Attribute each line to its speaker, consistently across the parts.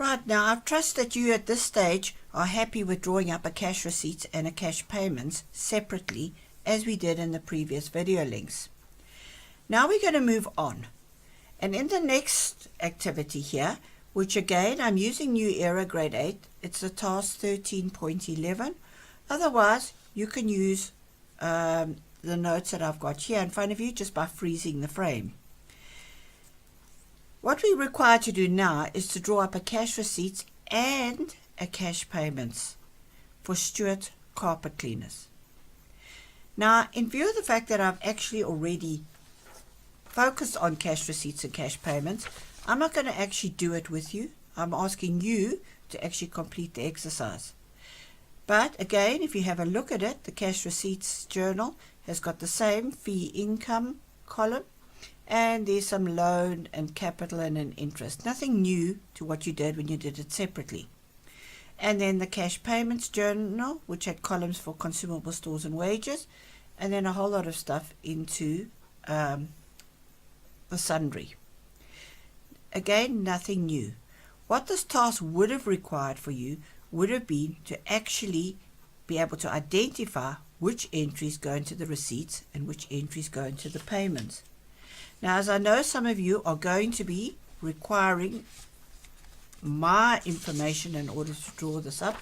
Speaker 1: Right, now I trust that you at this stage are happy with drawing up a cash receipts and a cash payments separately as we did in the previous video links. Now we're going to move on, and in the next activity here, which again I'm using New Era Grade 8, it's the task 13.11. Otherwise you can use the notes that I've got here in front of you just by freezing the frame. What we're required to do now is to draw up a cash receipts and a cash payments for Stewart carpet cleaners. Now, in view of the fact that I've actually already focused on cash receipts and cash payments, I'm not going to actually do it with you. I'm asking you to actually complete the exercise. But again, if you have a look at it, the cash receipts journal has got the same fee income column, and there's some loan and capital and an interest. Nothing new to what you did when you did it separately. And then the cash payments journal, which had columns for consumable stores and wages, and then a whole lot of stuff into the sundry. Again, nothing new. What this task would have required for you would have been to actually be able to identify which entries go into the receipts and which entries go into the payments. Now, as I know some of you are going to be requiring my information in order to draw this up,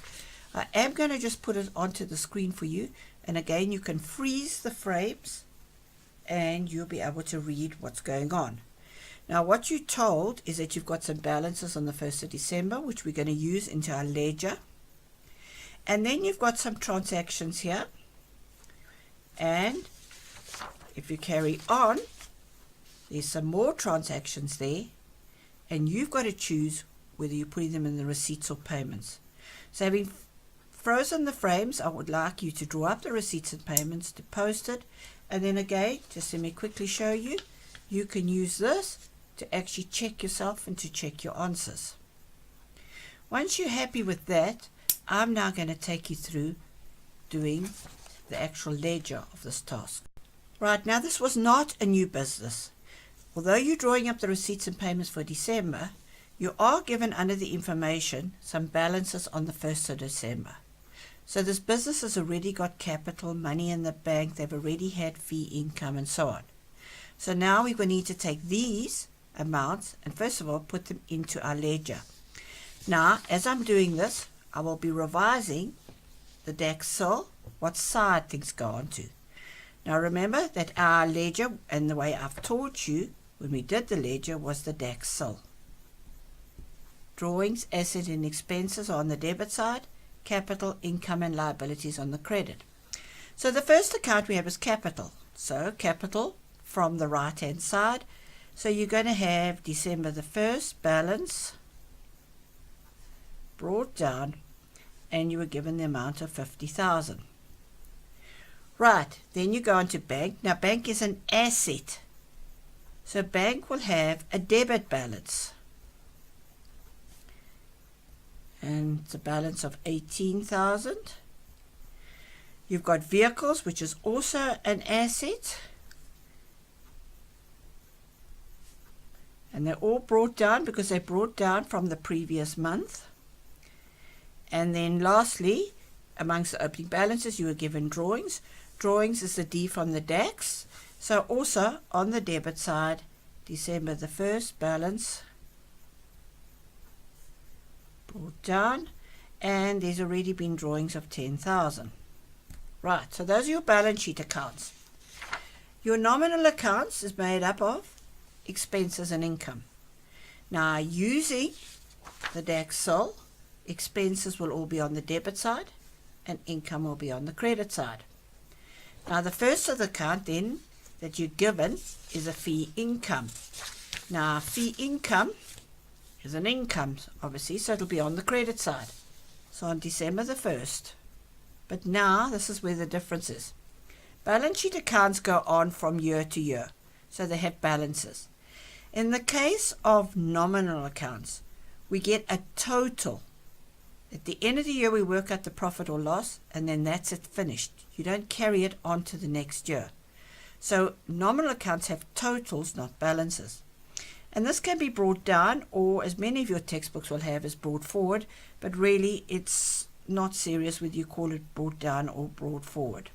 Speaker 1: I am going to just put it onto the screen for you, and again you can freeze the frames and you'll be able to read what's going on. Now, what you're told is that you've got some balances on the 1st of December, which we're going to use into our ledger, and then you've got some transactions here, and if you carry on, there's some more transactions there, and you've got to choose whether you're putting them in the receipts or payments. So having frozen the frames, I would like you to draw up the receipts and payments, to post it, and then again, just let me quickly show you, you can use this to actually check yourself and to check your answers. Once you're happy with that, I'm now going to take you through doing the actual ledger of this task. Right, now this was not a new business. Although you're drawing up the receipts and payments for December, you are given under the information some balances on the 1st of December. So this business has already got capital, money in the bank, they've already had fee income and so on. So now we're going to need to take these amounts and first of all put them into our ledger. Now, as I'm doing this, I will be revising the DAX cell, what side things go on to. Now remember that our ledger, and the way I've taught you when we did the ledger, was the DAX cell. Drawings, asset and expenses are on the debit side, capital, income and liabilities on the credit. So the first account we have is capital. So capital from the right hand side. So you're going to have December the 1st balance brought down, and you were given the amount of 50,000. Right, then you go on to bank. Now bank is an asset. So bank will have a debit balance. And it's a balance of 18,000. You've got vehicles, which is also an asset. And they're all brought down because they're brought down from the previous month. And then lastly, amongst the opening balances, you were given drawings. Drawings is the D from the DAX. So also on the debit side, December the 1st balance brought down, and there's already been drawings of 10,000. Right, so those are your balance sheet accounts. Your nominal accounts is made up of expenses and income. Now, using the DAX cell, expenses will all be on the debit side and income will be on the credit side. Now, the first of the account then that you're given is a fee income. Now, fee income is an income, obviously, so it'll be on the credit side. So on December the 1st. But now, this is where the difference is. Balance sheet accounts go on from year to year, so they have balances. In the case of nominal accounts, we get a total. At the end of the year, we work out the profit or loss, and then that's it, finished. You don't carry it on to the next year. So nominal accounts have totals, not balances. And this can be brought down, or as many of your textbooks will have, is brought forward, but really it's not serious whether you call it brought down or brought forward.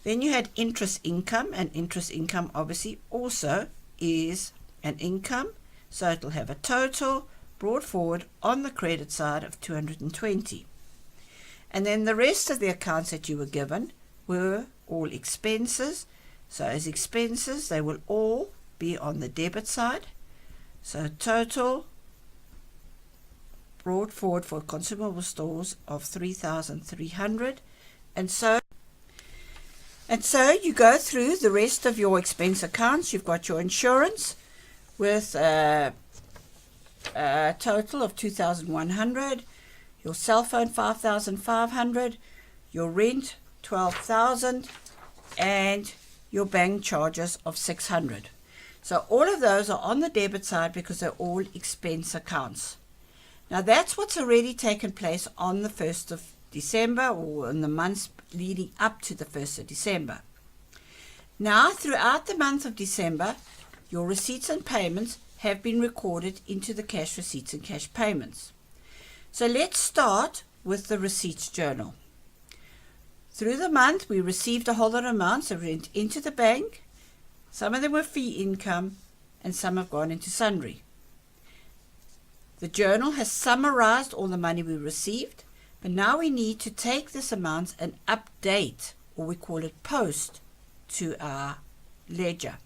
Speaker 1: Then you had interest income, and interest income obviously also is an income, so it'll have a total brought forward on the credit side of 220. And then the rest of the accounts that you were given were all expenses. So as expenses, they will all be on the debit side. So total brought forward for consumable stores of 3,300. And so you go through the rest of your expense accounts. You've got your insurance with a total of 2,100, your cell phone 5,500, your rent 12,000, and your bank charges of 600. So all of those are on the debit side because they're all expense accounts. Now that's what's already taken place on the 1st of December, or in the months leading up to the 1st of December. Now throughout the month of December, your receipts and payments have been recorded into the cash receipts and cash payments. So let's start with the receipts journal. Through the month, we received a whole lot of amounts that went into the bank. Some of them were fee income, and some have gone into sundry. The journal has summarized all the money we received, but now we need to take this amount and update, or we call it post, to our ledger.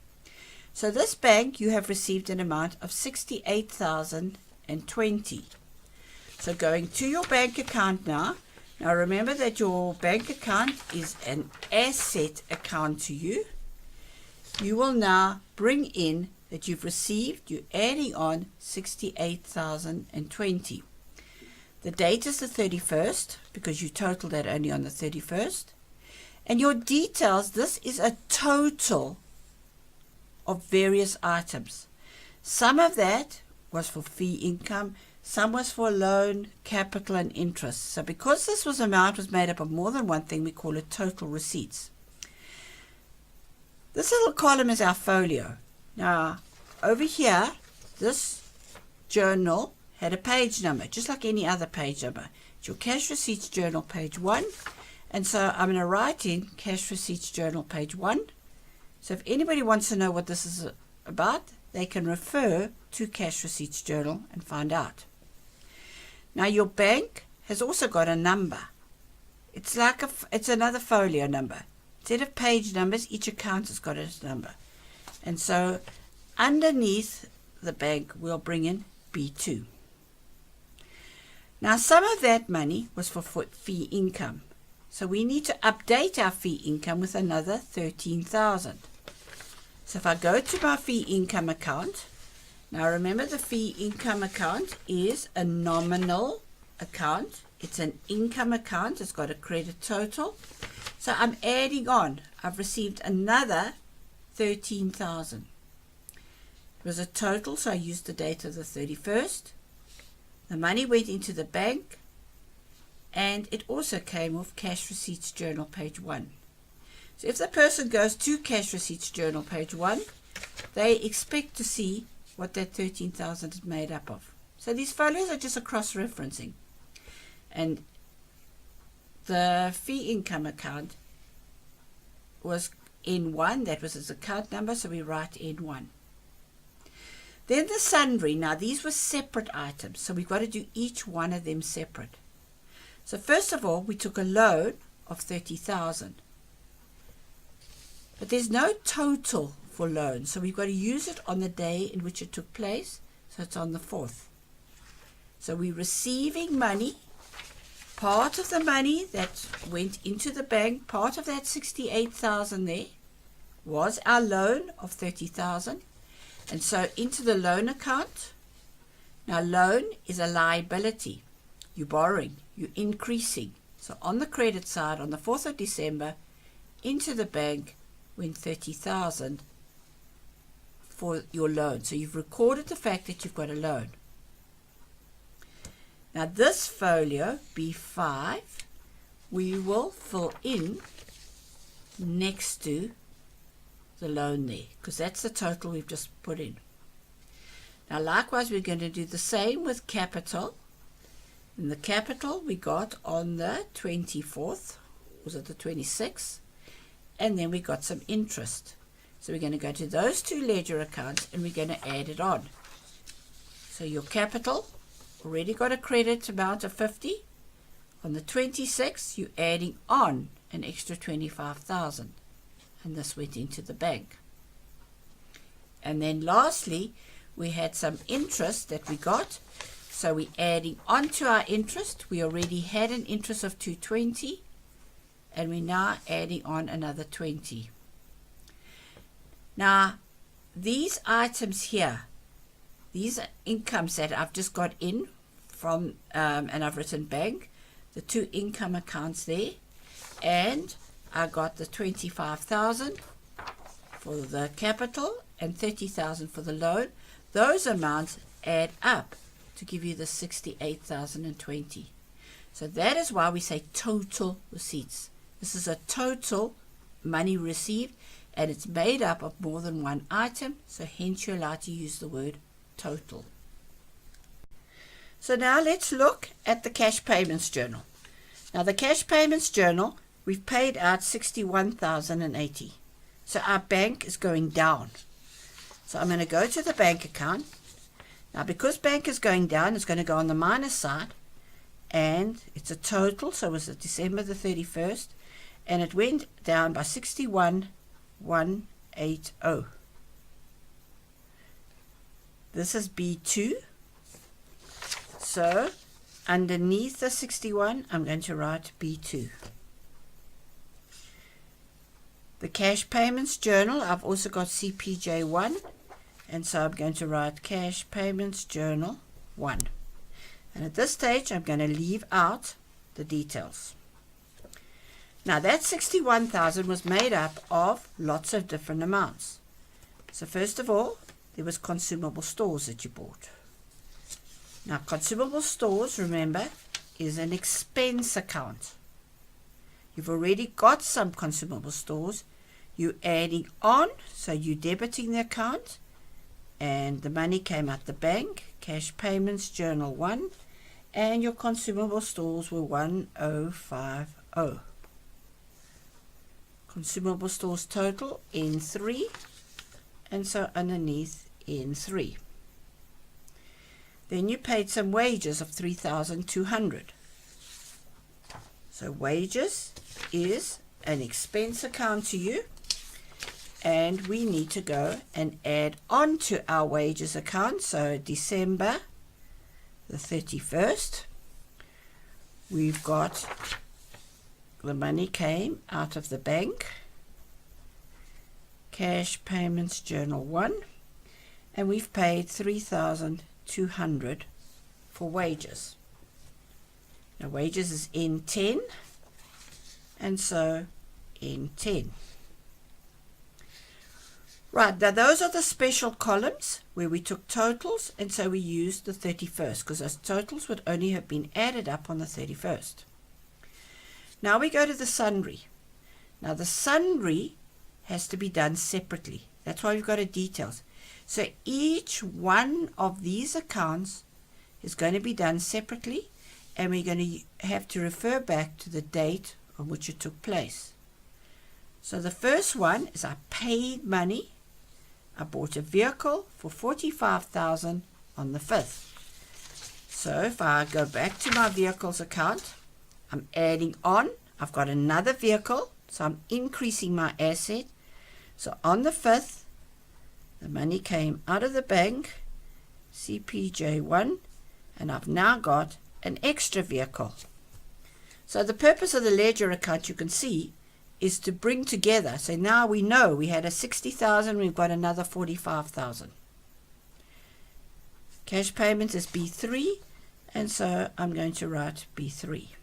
Speaker 1: So this bank, you have received an amount of 68,020. So going to your bank account now. Now remember that your bank account is an asset account to you. You will now bring in that you've received, you're adding on 68,020. The date is the 31st because you totaled that only on the 31st. And your details, this is a total of various items. Some of that was for fee income, some was for loan, capital, and interest. So because this amount was made up of more than one thing, we call it total receipts. This little column is our folio. Now, over here, this journal had a page number, just like any other page number. It's your cash receipts journal, page 1. And so I'm going to write in cash receipts journal, page 1. So if anybody wants to know what this is about, they can refer to cash receipts journal and find out. Now your bank has also got a number. It's like it's another folio number. Instead of page numbers, each account has got its number. And so underneath the bank, we'll bring in B2. Now some of that money was for fee income. So we need to update our fee income with another 13,000. So if I go to my fee income account, now remember the fee income account is a nominal account. It's an income account. It's got a credit total. So I'm adding on. I've received another 13,000. It was a total, so I used the date of the 31st. The money went into the bank, and it also came off cash receipts journal, page 1. So if the person goes to cash receipts journal, page 1, they expect to see what that 13,000 is made up of. So these folios are just a cross-referencing. And the fee income account was N1, that was its account number, so we write N1. Then the sundry. Now these were separate items, so we've got to do each one of them separate. So first of all, we took a loan of 30,000. But there's no total for loan, so we've got to use it on the day in which it took place, so it's on the 4th. So we're receiving money. Part of the money that went into the bank, part of that 68,000 there, was our loan of 30,000. And so into the loan account. Now loan is a liability. You're borrowing, you're increasing. So on the credit side, on the 4th of December, into the bank went 30,000 for your loan. So you've recorded the fact that you've got a loan. Now this folio, B5, we will fill in next to the loan there, because that's the total we've just put in. Now likewise we're going to do the same with capital. And the capital we got on the 24th, was it the 26th? And then we got some interest. So we're going to go to those two ledger accounts and we're going to add it on. So your capital already got a credit amount of 50. On the 26th, you're adding on an extra 25,000. And this went into the bank. And then lastly, we had some interest that we got. So we're adding on to our interest. We already had an interest of 220. And we're now adding on another 20. Now, these items here, these are incomes that I've just got in from, and I've written bank, the two income accounts there, and I got the 25,000 for the capital and 30,000 for the loan. Those amounts add up to give you the 68,020. So that is why we say total receipts. This is a total money received, and it's made up of more than one item, so hence you're allowed to use the word total. So now let's look at the cash payments journal. Now the cash payments journal, we've paid out 61,080. So our bank is going down. So I'm going to go to the bank account. Now because bank is going down, it's going to go on the minus side, and it's a total, so it was December the 31st, and it went down by 61,180. This is B2. So underneath the 61, I'm going to write B2. The cash payments journal, I've also got CPJ 1, and so I'm going to write cash payments journal 1. And at this stage, I'm going to leave out the details. Now that 61,000 was made up of lots of different amounts. So first of all, there was consumable stores that you bought. Now consumable stores, remember, is an expense account. You've already got some consumable stores. You're adding on, so you're debiting the account, and the money came out the bank, cash payments journal 1, and your consumable stores were 1050. Consumable stores total N3, and so underneath N3. Then you paid some wages of 3,200. So wages is an expense account to you, and we need to go and add on to our wages account. So December the 31st, we've got the money came out of the bank, cash payments journal 1, and we've paid 3,200 for wages. Now wages is N10, and so N10. Right, now those are the special columns where we took totals, and so we used the 31st because those totals would only have been added up on the 31st. Now we go to the sundry. Now the sundry has to be done separately. That's why we've got a details. So each one of these accounts is going to be done separately, and we're going to have to refer back to the date on which it took place. So the first one is I paid money. I bought a vehicle for 45,000 on the 5th. So if I go back to my vehicles account, I'm adding on. I've got another vehicle, so I'm increasing my asset. So on the 5th, the money came out of the bank, CPJ 1, and I've now got an extra vehicle. So the purpose of the ledger account, you can see, is to bring together. So now we know we had a 60,000, we've got another 45,000. Cash payments is B3, and so I'm going to write B3.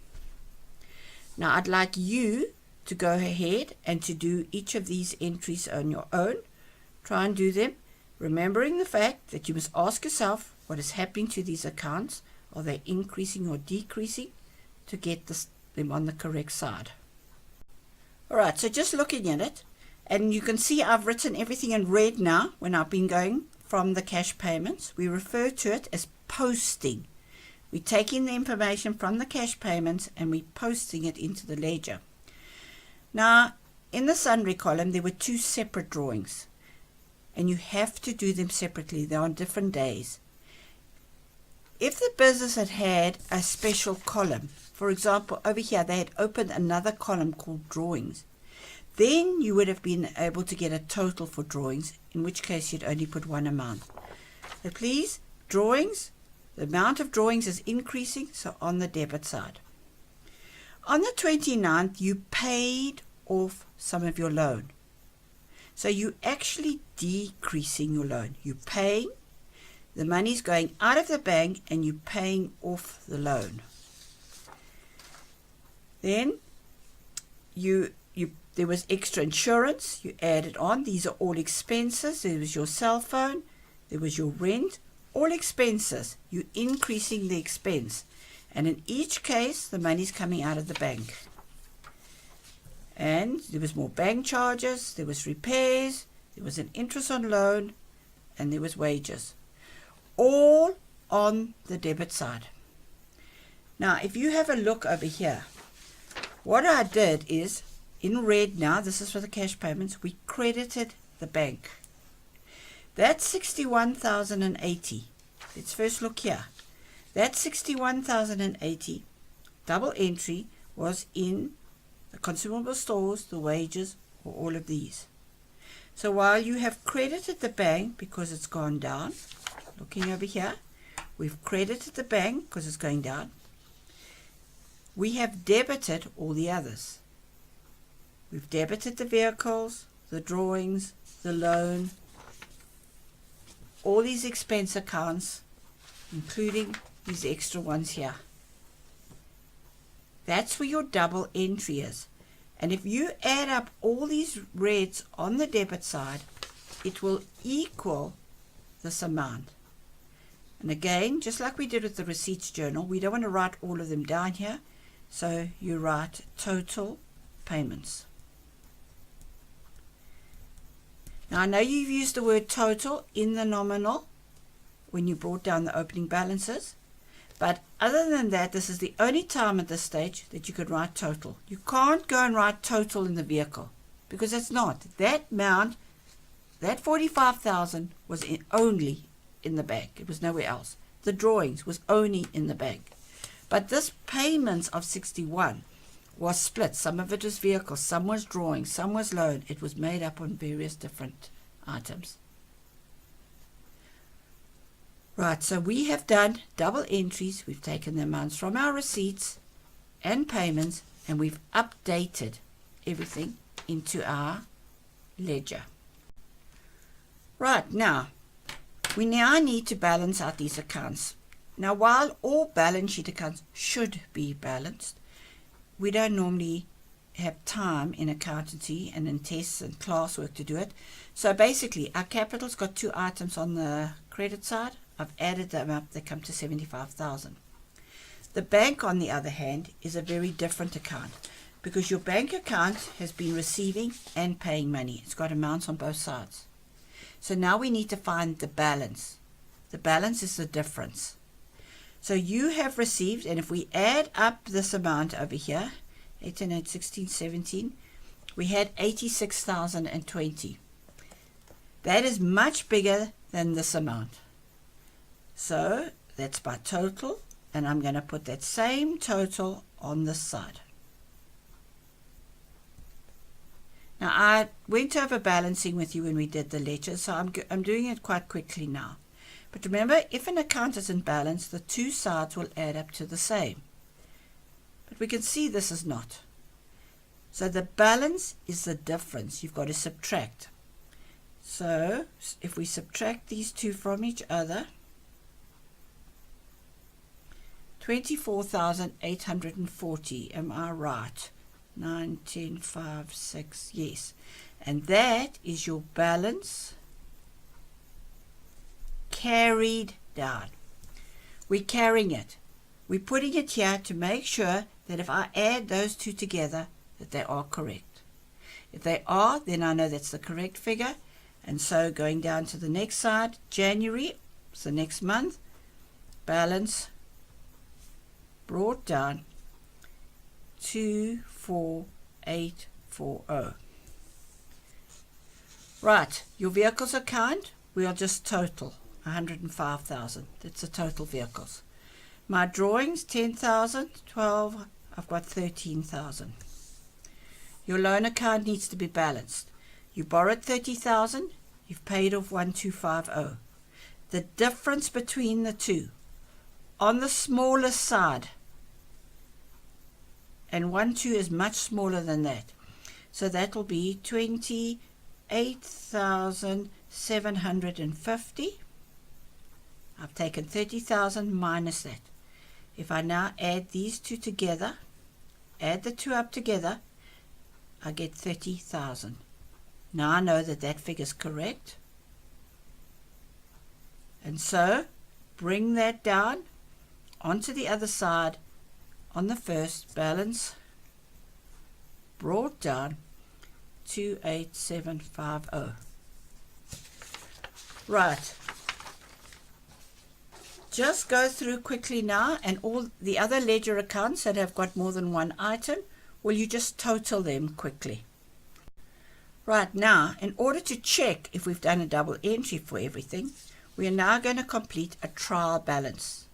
Speaker 1: Now I'd like you to go ahead and to do each of these entries on your own. Try and do them, remembering the fact that you must ask yourself what is happening to these accounts. Are they increasing or decreasing, to get them on the correct side. Alright, so just looking at it, and you can see I've written everything in red now when I've been going from the cash payments. We refer to it as posting. We're taking the information from the cash payments and we're posting it into the ledger. Now, in the sundry column, there were two separate drawings, and you have to do them separately. They're on different days. If the business had had a special column, for example, over here, they had opened another column called drawings, then you would have been able to get a total for drawings, in which case you'd only put one amount. So please, drawings, the amount of drawings is increasing, so on the debit side. On the 29th, you paid off some of your loan. So you're actually decreasing your loan. You're paying, the money's going out of the bank, and you're paying off the loan. Then there was extra insurance, you added on. These are all expenses. There was your cell phone, there was your rent, all expenses. You're increasing the expense. And in each case, the money's coming out of the bank. And there was more bank charges, there was repairs, there was an interest on loan, and there was wages. All on the debit side. Now, if you have a look over here, what I did is, in red now, this is for the cash payments, we credited the bank. That's 61,080. Let's first look here. That 61,080 double entry was in the consumable stores, the wages, or all of these. So while you have credited the bank because it's gone down, looking over here, we've credited the bank because it's going down. We have debited all the others. We've debited the vehicles, the drawings, the loan, all these expense accounts, including these extra ones here. That's where your double entry is. And if you add up all these reds on the debit side, it will equal this amount. And again, just like we did with the receipts journal, we don't want to write all of them down here. So you write total payments. Now I know you've used the word total in the nominal when you brought down the opening balances, but other than that, this is the only time at this stage that you could write total. You can't go and write total in the vehicle because it's not. That amount, that 45,000 was only in the bank. It was nowhere else. The drawings was only in the bank. But this payments of 61 was split. Some of it was vehicles, some was drawings, some was loan. It was made up on various different items. Right, so we have done double entries. We've taken the amounts from our receipts and payments, and we've updated everything into our ledger. Right, now, we now need to balance out these accounts. Now, while all balance sheet accounts should be balanced, we don't normally have time in accountancy and in tests and classwork to do it. So basically, our capital's got two items on the credit side. I've added them up, they come to 75,000. The bank, on the other hand, is a very different account because your bank account has been receiving and paying money. It's got amounts on both sides. So now we need to find the balance. The balance is the difference. So you have received, and if we add up this amount over here, 18, 8, 16, 17, we had 86,020. That is much bigger than this amount. So that's by total, and I'm going to put that same total on this side. Now I went over balancing with you when we did the ledger, so I'm doing it quite quickly now. But remember, if an account isn't balanced, the two sides will add up to the same. But we can see this is not. So the balance is the difference. You've got to subtract. So if we subtract these two from each other, 24,840, am I right? 9, 10, 5, 6, yes. And that is your balance carried down. We're carrying it. We're putting it here to make sure that if I add those two together, that they are correct. If they are, then I know that's the correct figure, And so going down to the next side, January, it's the next month, balance brought down 24840. Right, your vehicles account, we'll just total 105,000. That's the total vehicles. My drawings, 10,000, 12, I've got 13,000. Your loan account needs to be balanced. You borrowed 30,000, you've paid off 1250. The difference between the two, on the smallest side, and 12 is much smaller than that. So that will be 28,750. I've taken 30,000 minus that. If I now add these two together, add the two up together, I get 30,000. Now I know that that figure is correct. And so bring that down onto the other side on the first, balance brought down 28750. Right. Just go through quickly now, and all the other ledger accounts that have got more than one item, will you just total them quickly. Right, now, in order to check if we've done a double entry for everything, we are now going to complete a trial balance.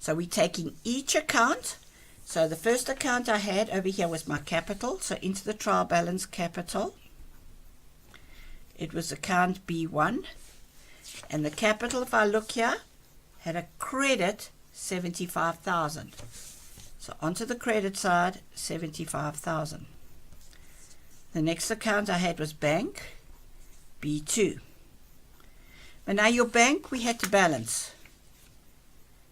Speaker 1: So we're taking each account. So the first account I had over here was my capital. So into the trial balance, capital. It was account B1. And the capital, if I look here, had a credit 75,000. So onto the credit side, 75,000. The next account I had was bank, B2. And now your bank, we had to balance.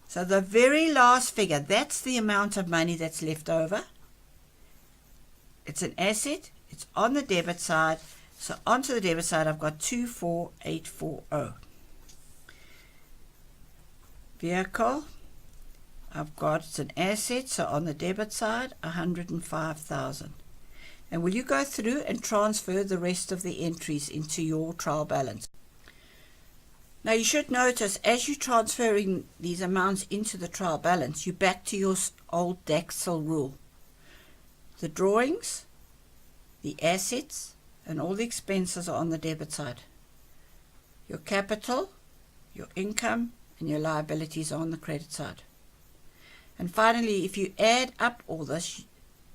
Speaker 1: So the very last figure, that's the amount of money that's left over. It's an asset. It's on the debit side. So onto the debit side, I've got 24840. Vehicle, I've got, it's an asset. So on the debit side, 105,000. And will you go through and transfer the rest of the entries into your trial balance? Now you should notice, as you're transferring these amounts into the trial balance, you're back to your old Daxel rule. The drawings, the assets, and all the expenses are on the debit side. Your capital, your income, and your liabilities are on the credit side. And finally, if you add up all this,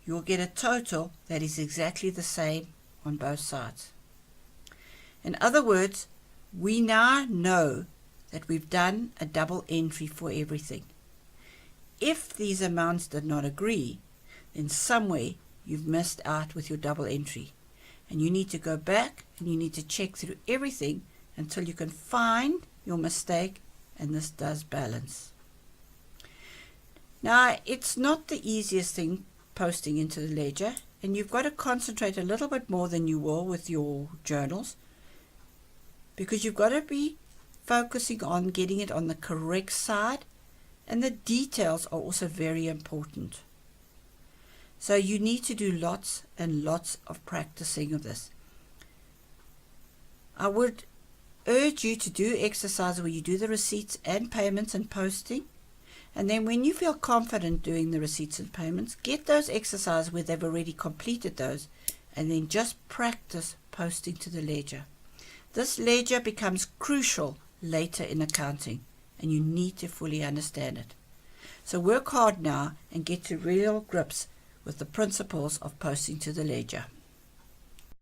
Speaker 1: you'll get a total that is exactly the same on both sides. In other words, we now know that we've done a double entry for everything. If these amounts did not agree, then somewhere you've missed out with your double entry. And you need to go back and you need to check through everything until you can find your mistake, and this does balance. Now, it's not the easiest thing posting into the ledger, and you've got to concentrate a little bit more than you will with your journals, because you've got to be focusing on getting it on the correct side, and the details are also very important. So you need to do lots and lots of practicing of this. I would urge you to do exercises where you do the receipts and payments and posting, and then when you feel confident doing the receipts and payments, get those exercises where they've already completed those, and then just practice posting to the ledger. This ledger becomes crucial later in accounting, and you need to fully understand it. So work hard now and get to real grips with the principles of posting to the ledger.